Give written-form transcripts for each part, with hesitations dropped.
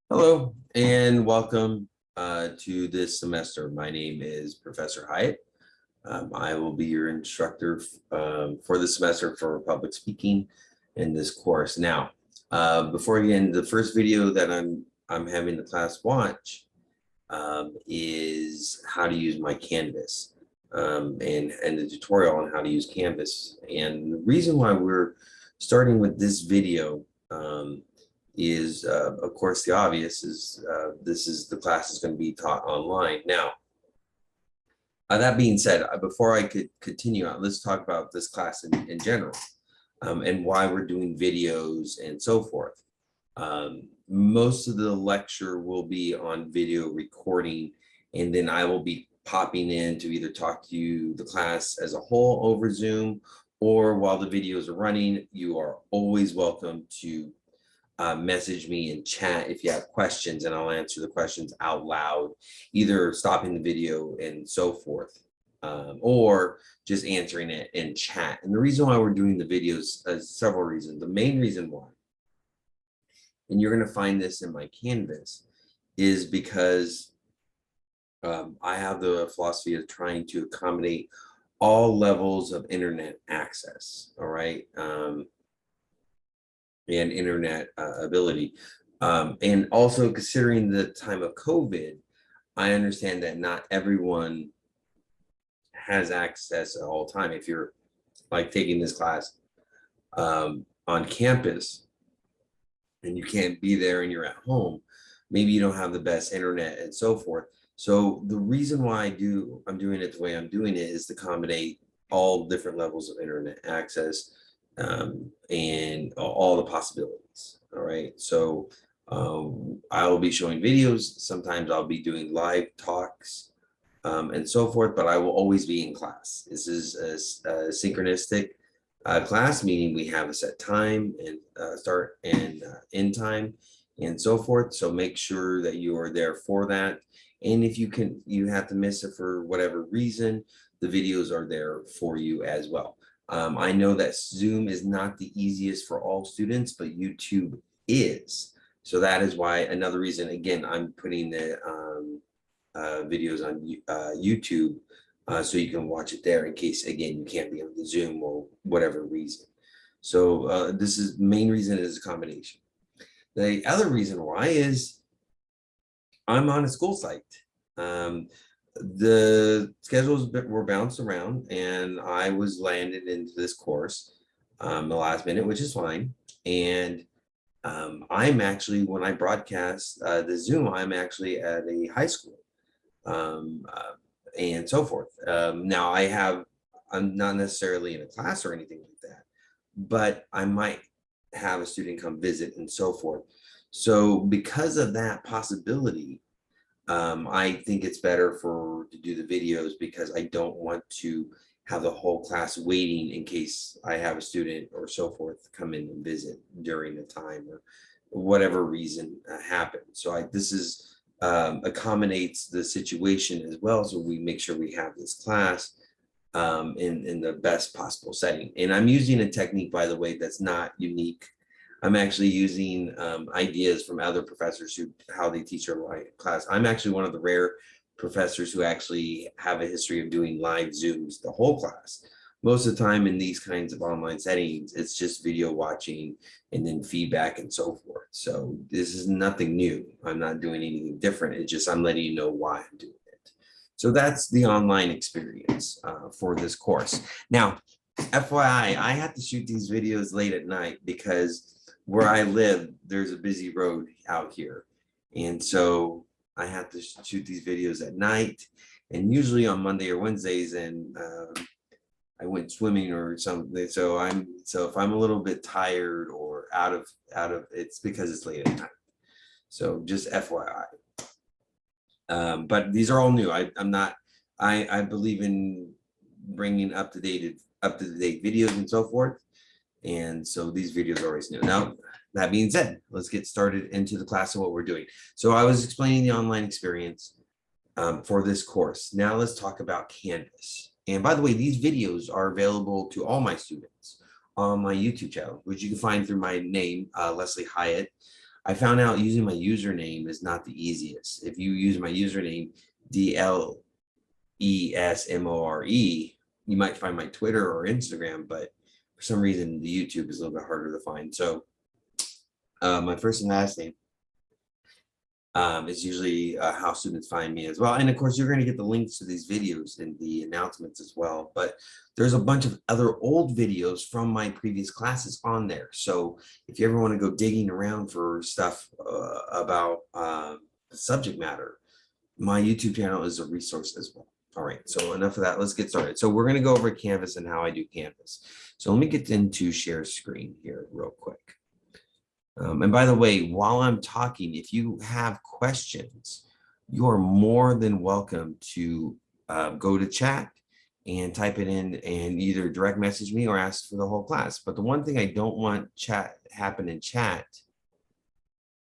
Hello and welcome to this semester. My name is Professor Hyatt. I will be your instructor for the semester for public speaking in this course. Now, before I get into the first video that I'm having the class watch is how to use my Canvas and the tutorial on how to use Canvas. And the reason why we're starting with this video is, of course, the obvious is the class is going to be taught online. Now, that being said, before I could continue on, let's talk about this class in general and why we're doing videos and so forth. Most of the lecture will be on video recording, and then I will be popping in to either talk to you, the class as a whole over Zoom, or while the videos are running. You are always welcome to message me in chat if you have questions, and I'll answer the questions out loud, either stopping the video and so forth, or just answering it in chat. And the reason why we're doing the videos is several reasons. The main reason why, and you're going to find this in my Canvas, is because I have the philosophy of trying to accommodate all levels of internet access, all right, and internet ability. And also considering the time of COVID, I understand that not everyone has access at all time. If you're like taking this class on campus, and you can't be there and you're at home, maybe you don't have the best internet and so forth. So the reason why I'm doing it the way I'm doing it is to accommodate all different levels of internet access and all the possibilities. All right. So I will be showing videos. Sometimes I'll be doing live talks and so forth, but I will always be in class. This is a synchronistic class, meaning we have a set time and start and end time and so forth. So make sure that you are there for that. And if you have to miss it for whatever reason, the videos are there for you as well. I know that Zoom is not the easiest for all students, but YouTube is. So that is why another reason, again, I'm putting the videos on YouTube so you can watch it there in case, again, you can't be on the Zoom or whatever reason. So this is main reason is a combination. The other reason why is I'm on a school site. The schedules were bounced around and I was landed into this course the last minute, which is fine. And I'm actually, when I broadcast the Zoom, I'm actually at a high school and so forth. Now I'm not necessarily in a class or anything like that, but I might have a student come visit and so forth. So because of that possibility, I think it's better to do the videos because I don't want to have the whole class waiting in case I have a student or so forth come in and visit during the time or whatever reason happens. So this is accommodates the situation as well. So we make sure we have this class in the best possible setting. And I'm using a technique, by the way, that's not unique. I'm actually using ideas from other professors how they teach their class. I'm actually one of the rare professors who actually have a history of doing live Zooms the whole class. Most of the time in these kinds of online settings, it's just video watching and then feedback and so forth. So this is nothing new. I'm not doing anything different. It's just I'm letting you know why I'm doing it. So that's the online experience for this course. Now, FYI, I had to shoot these videos late at night because where I live, there's a busy road out here. And so I have to shoot these videos at night and usually on Monday or Wednesdays. And I went swimming or something. So if I'm a little bit tired or out of it's because it's late at night. So just FYI. But these are all new. I believe in bringing up to date videos and so forth. And so these videos are always new. Now, that being said, let's get started into the class of what we're doing. So I was explaining the online experience for this course. Now let's talk about Canvas. And by the way, these videos are available to all my students on my YouTube channel, which you can find through my name, Leslie Hyatt. I found out using my username is not the easiest. If you use my username, DLESMORE, you might find my Twitter or Instagram, but for some reason the YouTube is a little bit harder to find. So my first and last name is usually how students find me as well. And of course, you're going to get the links to these videos and the announcements as well. But there's a bunch of other old videos from my previous classes on there. So if you ever want to go digging around for stuff about the subject matter, my YouTube channel is a resource as well. All right, so enough of that. Let's get started. So we're going to go over Canvas and how I do Canvas. So let me get into share screen here real quick. And by the way, while I'm talking, if you have questions, you are more than welcome to go to chat and type it in and either direct message me or ask for the whole class. But the one thing I don't want happen in chat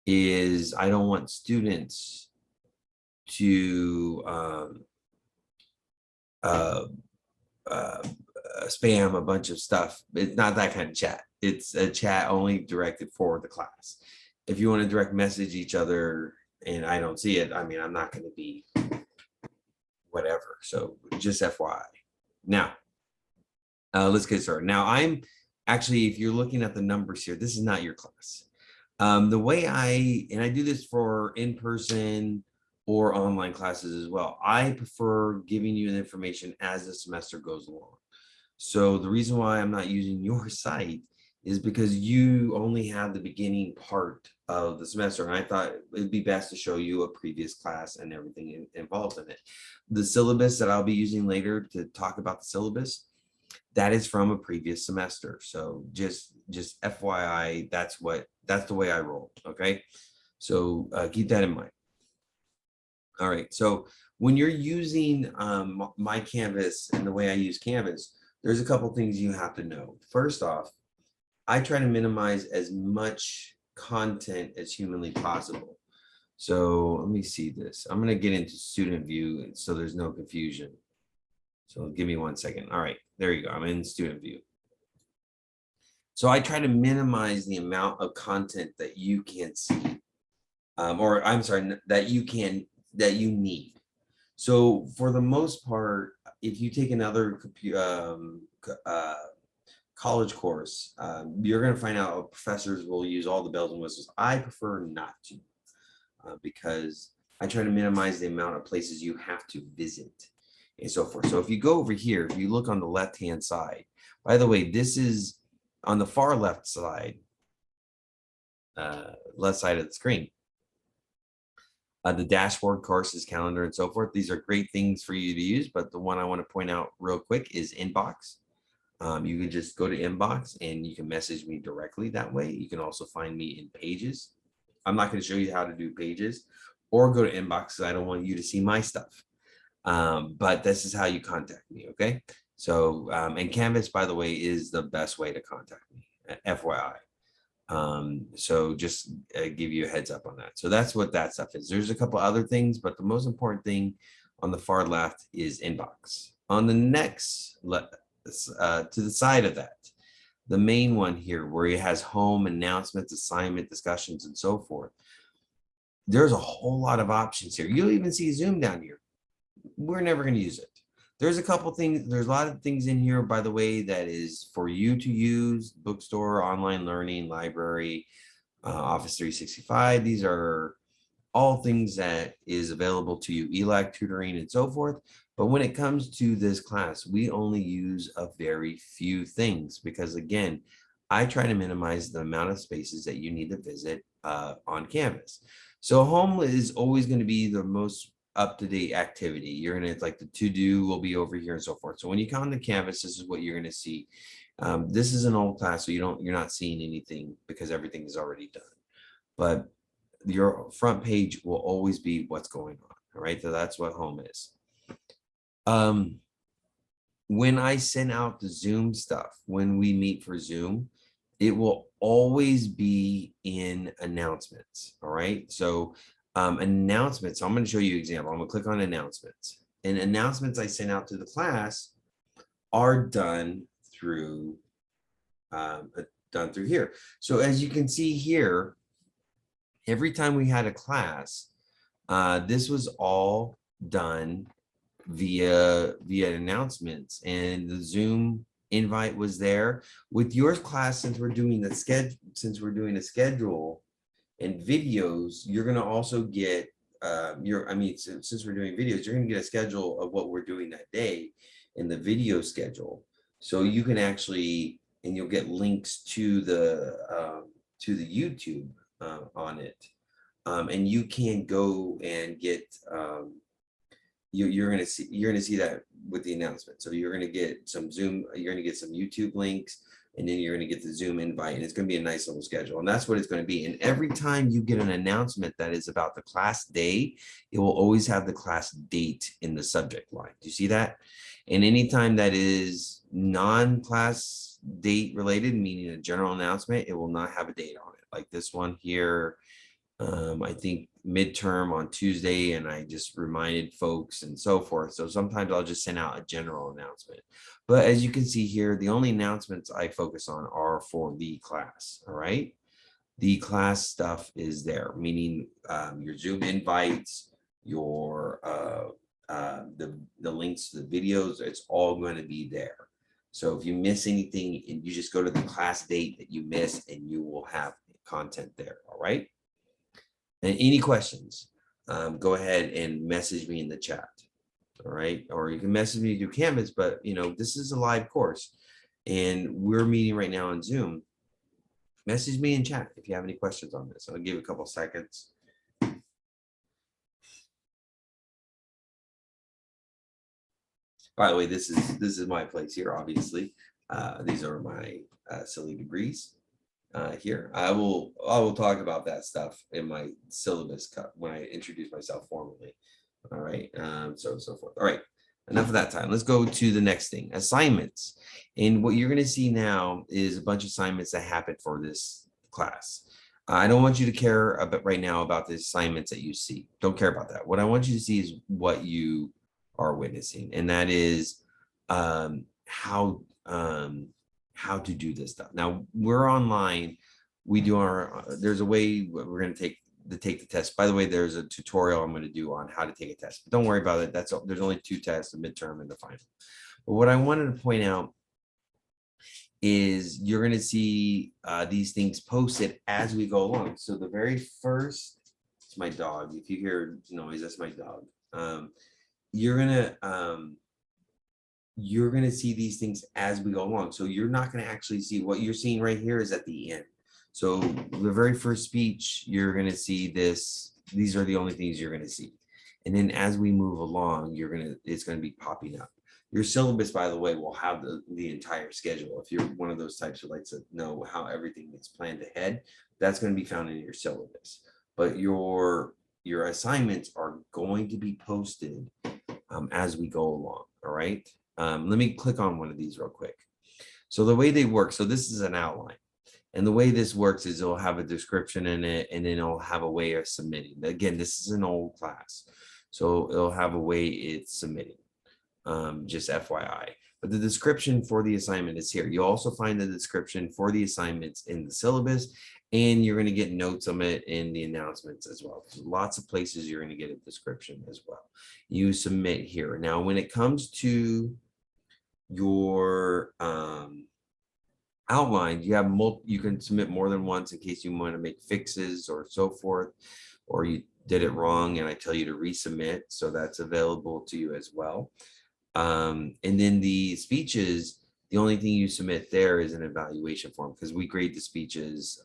is I don't want students to spam a bunch of stuff. It's not that kind of chat. It's a chat only directed for the class. If you want to direct message each other and I don't see it, I mean, I'm not going to be whatever. So just FYI. Now, let's get started. Now, I'm actually, if you're looking at the numbers here, this is not your class. The way I do this for in-person or online classes as well, I prefer giving you the information as the semester goes along. So the reason why I'm not using your site is because you only have the beginning part of the semester. And I thought it'd be best to show you a previous class and everything involved in it. The syllabus that I'll be using later to talk about the syllabus, that is from a previous semester. So just FYI, that's the way I roll. Okay. So keep that in mind. All right. So when you're using my Canvas and the way I use Canvas, there's a couple things you have to know. First off, I try to minimize as much content as humanly possible. So let me see this. I'm going to get into student view so there's no confusion. So give me 1 second. All right, there you go. I'm in student view. So I try to minimize the amount of content that you can see, or I'm sorry, that you need. So for the most part, if you take another college course, you're going to find out professors will use all the bells and whistles. I prefer not to because I try to minimize the amount of places you have to visit and so forth. So if you go over here, if you look on the left-hand side, by the way, this is on the far left side of the screen. The dashboard, courses, calendar, and so forth. These are great things for you to use, but the one I want to point out real quick is Inbox. You can just go to Inbox and you can message me directly that way. You can also find me in Pages. I'm not going to show you how to do Pages or go to Inbox because I don't want you to see my stuff. But this is how you contact me, okay? So, and Canvas, by the way, is the best way to contact me, FYI. So just give you a heads up on that. So that's what that stuff is. There's a couple other things, but the most important thing on the far left is Inbox. On the next, to the side of that, the main one here where it has home, announcements, assignment, discussions, and so forth. There's a whole lot of options here. You'll even see Zoom down here. We're never going to use it. There's a couple things, there's a lot of things in here, by the way, that is for you to use: bookstore, online learning, library, Office 365. These are all things that is available to you, ELAC tutoring and so forth. But when it comes to this class, we only use a very few things because, again, I try to minimize the amount of spaces that you need to visit on Canvas. So home is always going to be the most up-to-date activity. You're going to, like, the to-do will be over here and so forth. So when you come to Canvas, this is what you're going to see. This is an old class, so you're not seeing anything because everything is already done. But your front page will always be what's going on. All right, so that's what home is. When I send out the Zoom stuff, when we meet for Zoom, it will always be in announcements. All right, so announcements. So I'm going to show you an example. I'm going to click on announcements, and announcements I send out to the class are done through here. So as you can see here, every time we had a class, this was all done via announcements, and the Zoom invite was there. With your class, since we're doing a schedule and videos, you're going to also get since we're doing videos, you're going to get a schedule of what we're doing that day in the video schedule. So you can actually, and you'll get links to the YouTube on it. And you can go and get you're going to see that with the announcement. So you're going to get some Zoom, you're going to get some YouTube links, and then you're going to get the Zoom invite, and it's going to be a nice little schedule. And that's what it's going to be. And every time you get an announcement that is about the class day, it will always have the class date in the subject line. Do you see that? And anytime that is non-class date related, meaning a general announcement, it will not have a date on it. Like this one here, I think midterm on Tuesday, and I just reminded folks and so forth. So sometimes I'll just send out a general announcement. But as you can see here, the only announcements I focus on are for the class. All right. The class stuff is there, meaning your Zoom invites, your the links to the videos, it's all going to be there. So if you miss anything, and you just go to the class date that you missed, and you will have content there. All right. And any questions, go ahead and message me in the chat. All right. Or you can message me through Canvas, but this is a live course and we're meeting right now on Zoom. Message me in chat if you have any questions on this. I'll give a couple seconds. By the way, this is my place here, obviously. These are my silly degrees. Here, I will talk about that stuff in my syllabus cut when I introduce myself formally. All right, so forth. All right, enough of that time. Let's go to the next thing, assignments. And what you're going to see now is a bunch of assignments that happen for this class. I don't want you to care about right now about the assignments that you see. Don't care about that. What I want you to see is what you are witnessing, and that is how to do this stuff. Now we're online. We do there's a way we're going to take the test. By the way, there's a tutorial I'm going to do on how to take a test, but don't worry about it. There's only 2 tests, the midterm and the final. But what I wanted to point out is you're going to see these things posted as we go along. So the very first, it's my dog. If you hear noise, that's my dog. You're going to see these things as we go along. So you're not going to actually see what you're seeing right here is at the end. So the very first speech, you're going to see this. These are the only things you're going to see. And then as we move along, it's going to be popping up. Your syllabus, by the way, will have the entire schedule. If you're one of those types who likes to know how everything is planned ahead, that's going to be found in your syllabus. But your assignments are going to be posted as we go along. All right. Let me click on one of these real quick. So the way they work, so this is an outline. And the way this works is it'll have a description in it, and then it'll have a way of submitting. Again, this is an old class, so it'll have a way it's submitting, just FYI. But the description for the assignment is here. You'll also find the description for the assignments in the syllabus, and you're going to get notes on it in the announcements as well. There's lots of places you're going to get a description as well. You submit here. Now, when it comes to your outline, you can submit more than once in case you want to make fixes or so forth, or you did it wrong and I tell you to resubmit. So that's available to you as well. And then the speeches, the only thing you submit there is an evaluation form, because we grade the speeches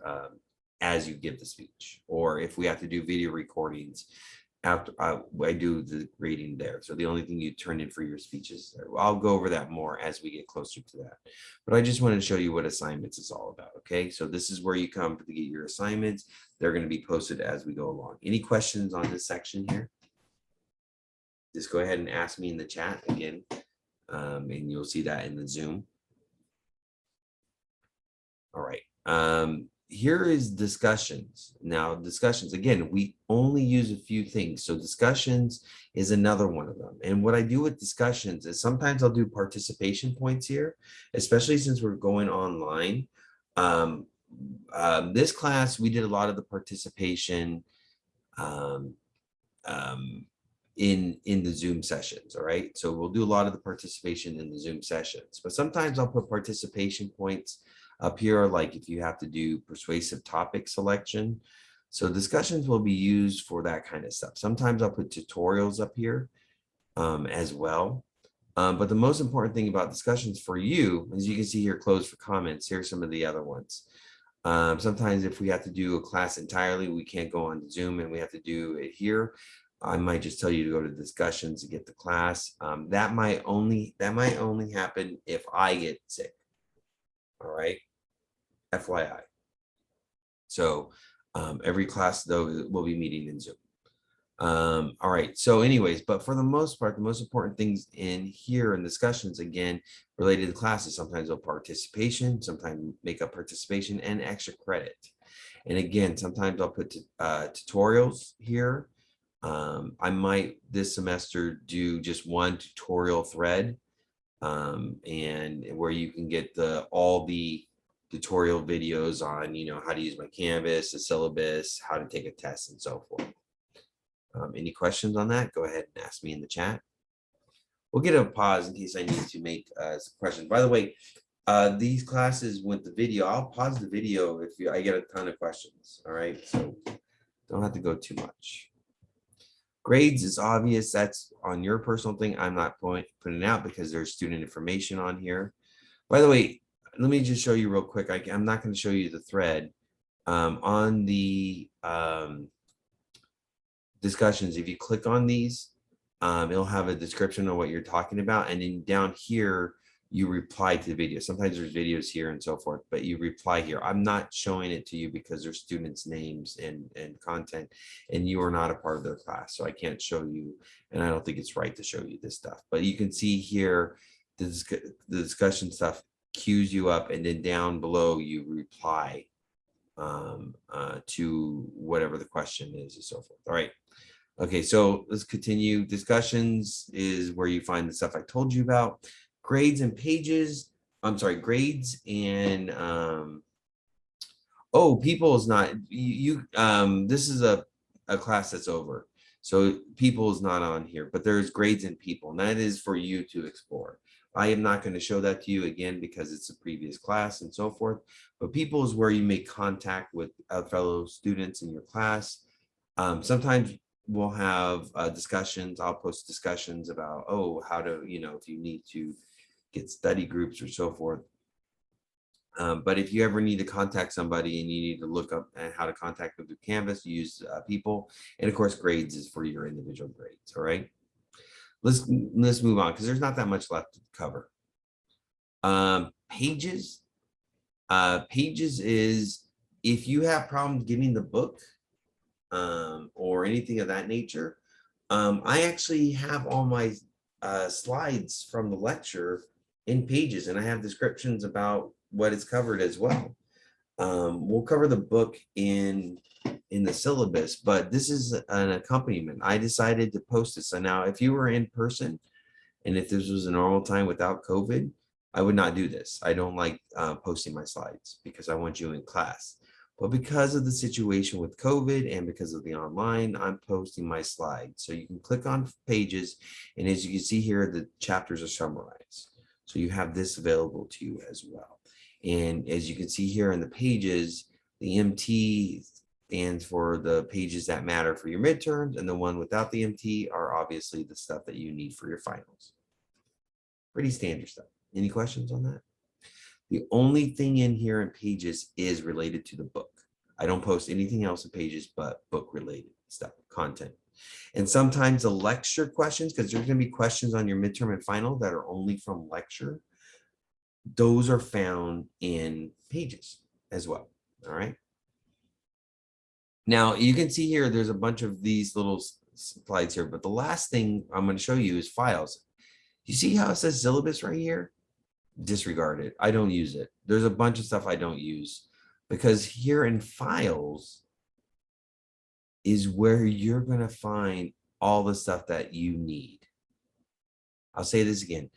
as you give the speech, or if we have to do video recordings after I do the grading there. So the only thing you turn in for your speeches there. I'll go over that more as we get closer to that, but I just wanted to show you what assignments is all about. Okay, so this is where you come to get your assignments. They're going to be posted as we go along. Any questions on this section here? Just go ahead and ask me in the chat again, and you'll see that in the Zoom. All right. Here is discussions. Now, discussions, again, we only use a few things. So discussions is another one of them. And what I do with discussions is sometimes I'll do participation points here, especially since we're going online. This class, we did a lot of the participation um, in the Zoom sessions. All right. So we'll do a lot of the participation in the Zoom sessions, but sometimes I'll put participation points up here, like if you have to do persuasive topic selection. So discussions will be used for that kind of stuff. Sometimes I'll put tutorials up here as well. But the most important thing about discussions for you, as you can see here, closed for comments, here's some of the other ones. Sometimes if we have to do a class entirely, we can't go on Zoom and we have to do it here. I might just tell you to go to discussions to get the class. That might only happen if I get sick. All right, FYI. So every class though will be meeting in Zoom. All right, so anyways, but for the most part, the most important things in here in discussions, again, related to classes, sometimes they'll participation, sometimes make up participation and extra credit. And again, sometimes I'll put tutorials here. I might this semester do just one tutorial thread and where you can get all the tutorial videos on, how to use my Canvas, the syllabus, how to take a test and so forth. Any questions on that? Go ahead and ask me in the chat. We'll get a pause in case I need to make some questions. By the way, these classes with the video, I'll pause the video if I get a ton of questions. All right, so don't have to go too much. Grades is obvious. That's on your personal thing. I'm not putting it out because there's student information on here. By the way, let me just show you real quick. I'm not going to show you the thread on the discussions. If you click on these, it'll have a description of what you're talking about, and then down here you reply to the video. Sometimes there's videos here and so forth, but you reply here. I'm not showing it to you because there's students' names and content, and you are not a part of their class, so I can't show you, and I don't think it's right to show you this stuff. But you can see here the discussion stuff queues you up, and then down below you reply to whatever the question is and so forth. All right. Okay, so let's continue. Discussions is where you find the stuff I told you about. Grades and pages. I'm sorry, grades and oh, people is not this is a class that's over. So people is not on here, but there's grades and people, and that is for you to explore. I am not going to show that to you again because it's a previous class and so forth. But people is where you make contact with fellow students in your class. Sometimes we'll have discussions. I'll post discussions about, how to, if you need to get study groups or so forth. But if you ever need to contact somebody and you need to look up how to contact them through Canvas, use people. And of course, grades is for your individual grades. All right. Let's move on because there's not that much left to cover. Pages. Pages is if you have problems getting the book or anything of that nature. I actually have all my slides from the lecture in Pages, and I have descriptions about what is covered as well. We'll cover the book in the syllabus, but this is an accompaniment. I decided to post this. So now if you were in person and if this was a normal time without COVID, I would not do this. I don't like posting my slides because I want you in class. But because of the situation with COVID and because of the online, I'm posting my slides. So you can click on Pages, and as you can see here, the chapters are summarized. So you have this available to you as well. And as you can see here in the pages, the MT stands for the pages that matter for your midterms, and the one without the MT are obviously the stuff that you need for your finals. Pretty standard stuff. Any questions on that? The only thing in here in Pages is related to the book. I don't post anything else in Pages but book related stuff, content. And sometimes the lecture questions, because there's going to be questions on your midterm and final that are only from lecture. Those are found in Pages as well. All right. Now you can see here, there's a bunch of these little slides here, but the last thing I'm going to show you is files. You see how it says syllabus right here? Disregard it. I don't use it. There's a bunch of stuff I don't use because here in files is where you're going to find all the stuff that you need. I'll say this again.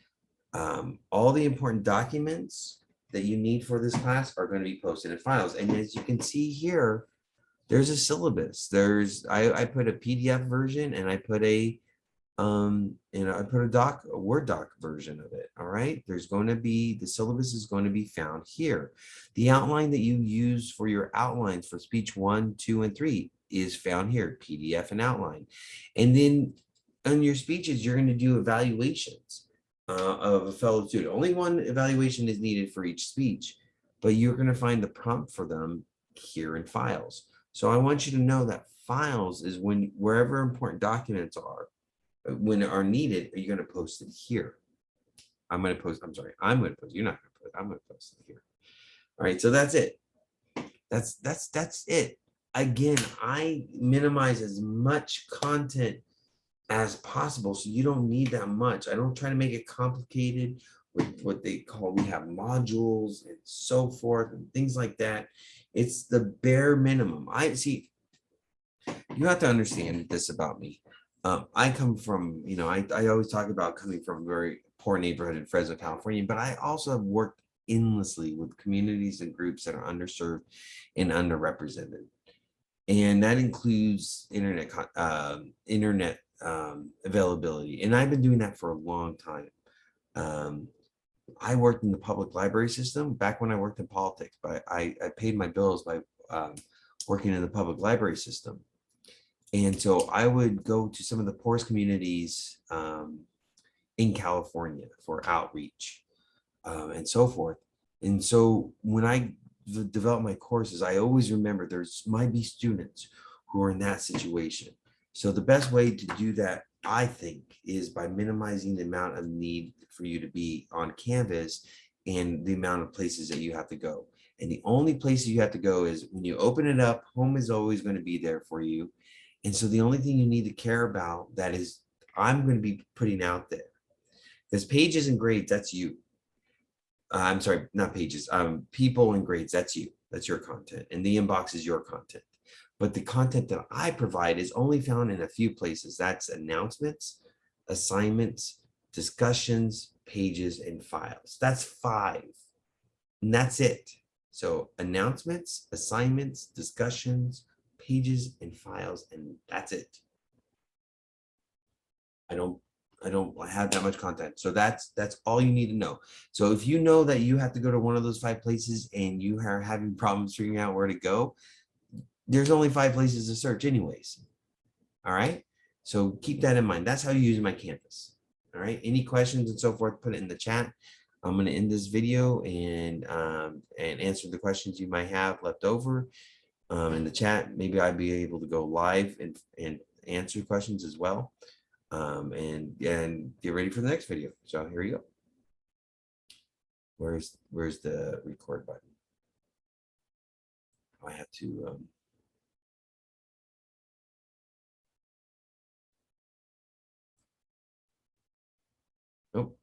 All the important documents that you need for this class are going to be posted in files. And as you can see here, there's a syllabus. I put a PDF version and I put a a Word doc version of it. All right. There's going to be, the syllabus is going to be found here. The outline that you use for your outlines for speech 1, 2, and 3 is found here, PDF and outline. And then on your speeches, you're going to do evaluations of a fellow student. Only one evaluation is needed for each speech, but you're going to find the prompt for them here in files. So I want you to know that files is when wherever important documents are, when are needed, you're going to post it here. I'm going to post, I'm sorry, I'm going to post, you're not going to post, I'm going to post it here. All right, so that's it. That's it. Again, I minimize as much content as possible, so you don't need that much. I don't try to make it complicated with what they call, we have modules and so forth and things like that. It's the bare minimum. I see, you have to understand this about me. I come from, I always talk about coming from a very poor neighborhood in Fresno, California, but I also have worked endlessly with communities and groups that are underserved and underrepresented. And that includes internet availability. And I've been doing that for a long time. I worked in the public library system back when I worked in politics, but I paid my bills by working in the public library system. And so I would go to some of the poorest communities in California for outreach and so forth. And so when I develop my courses, I always remember there's might be students who are in that situation. So the best way to do that, I think, is by minimizing the amount of need for you to be on Canvas and the amount of places that you have to go. And the only places you have to go is when you open it up, home is always going to be there for you. And so the only thing you need to care about that is I'm going to be putting out there, because pages and grades, that's you. I'm sorry, not pages, people and grades, that's you. That's your content. And the inbox is your content. But the content that I provide is only found in a few places. That's announcements, assignments, discussions, pages, and files. That's 5. And that's it. So announcements, assignments, discussions, pages, and files, and that's it. I don't have that much content. So that's all you need to know. So if you know that you have to go to one of those 5 places and you are having problems figuring out where to go, there's only 5 places to search anyways. All right. So keep that in mind. That's how you use my Canvas. All right. Any questions and so forth, put it in the chat. I'm going to end this video and answer the questions you might have left over in the chat. Maybe I'd be able to go live and answer questions as well. And get ready for the next video. So here you go. Where's the record button? I have to nope.